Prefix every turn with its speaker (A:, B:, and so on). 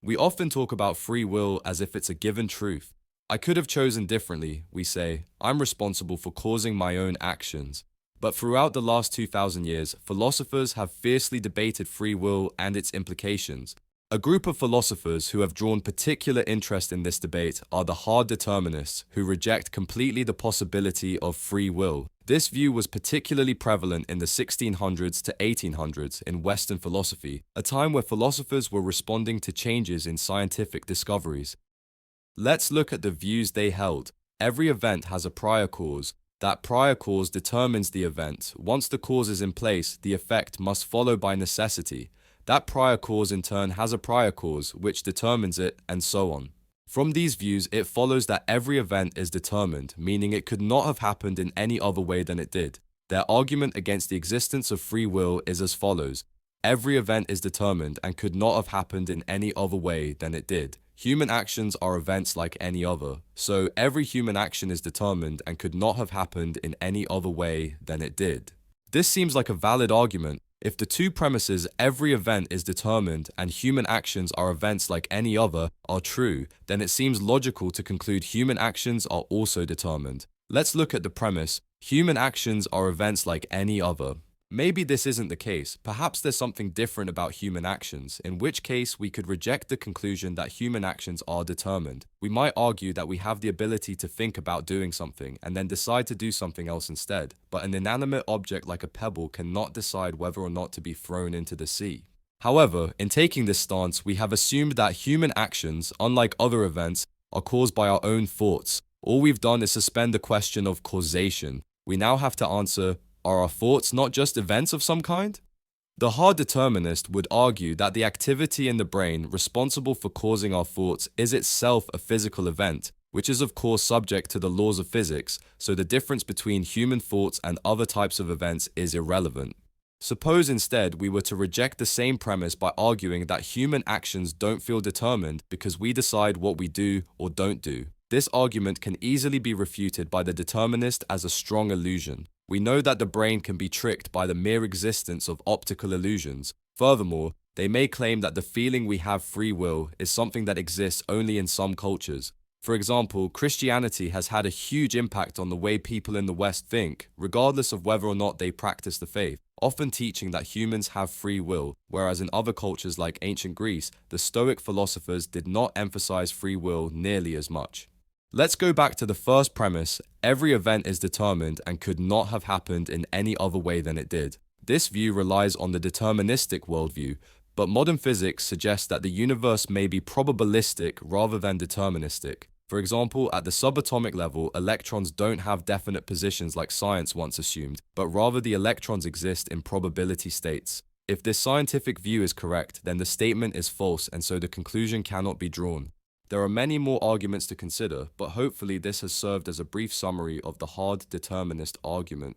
A: We often talk about free will as if it's a given truth. I could have chosen differently, we say. I'm responsible for causing my own actions. But throughout the last 2000 years, philosophers have fiercely debated free will and its implications. A group of philosophers who have drawn particular interest in this debate are the hard determinists, who reject completely the possibility of free will. This view was particularly prevalent in the 1600s to 1800s in Western philosophy, a time where philosophers were responding to changes in scientific discoveries. Let's look at the views they held. Every event has a prior cause. That prior cause determines the event. Once the cause is in place, the effect must follow by necessity. That prior cause in turn has a prior cause, which determines it, and so on. From these views, it follows that every event is determined, meaning it could not have happened in any other way than it did. Their argument against the existence of free will is as follows. Every event is determined and could not have happened in any other way than it did. Human actions are events like any other, so every human action is determined and could not have happened in any other way than it did. This seems like a valid argument. If the two premises, every event is determined and human actions are events like any other, are true, then it seems logical to conclude human actions are also determined. Let's look at the premise, human actions are events like any other. Maybe this isn't the case. Perhaps there's something different about human actions, in which case we could reject the conclusion that human actions are determined. We might argue that we have the ability to think about doing something and then decide to do something else instead, but an inanimate object like a pebble cannot decide whether or not to be thrown into the sea. However, in taking this stance, we have assumed that human actions, unlike other events, are caused by our own thoughts. All we've done is suspend the question of causation. We now have to answer, are our thoughts not just events of some kind? The hard determinist would argue that the activity in the brain responsible for causing our thoughts is itself a physical event, which is of course subject to the laws of physics, so the difference between human thoughts and other types of events is irrelevant. Suppose instead we were to reject the same premise by arguing that human actions don't feel determined because we decide what we do or don't do. This argument can easily be refuted by the determinist as a strong illusion. We know that the brain can be tricked by the mere existence of optical illusions. Furthermore, they may claim that the feeling we have free will is something that exists only in some cultures. For example, Christianity has had a huge impact on the way people in the West think, regardless of whether or not they practice the faith, often teaching that humans have free will, whereas in other cultures like ancient Greece, the Stoic philosophers did not emphasize free will nearly as much. Let's go back to the first premise, every event is determined and could not have happened in any other way than it did. This view relies on the deterministic worldview, but modern physics suggests that the universe may be probabilistic rather than deterministic. For example, at the subatomic level, electrons don't have definite positions like science once assumed, but rather the electrons exist in probability states. If this scientific view is correct, then the statement is false and so the conclusion cannot be drawn. There are many more arguments to consider, but hopefully this has served as a brief summary of the hard determinist argument.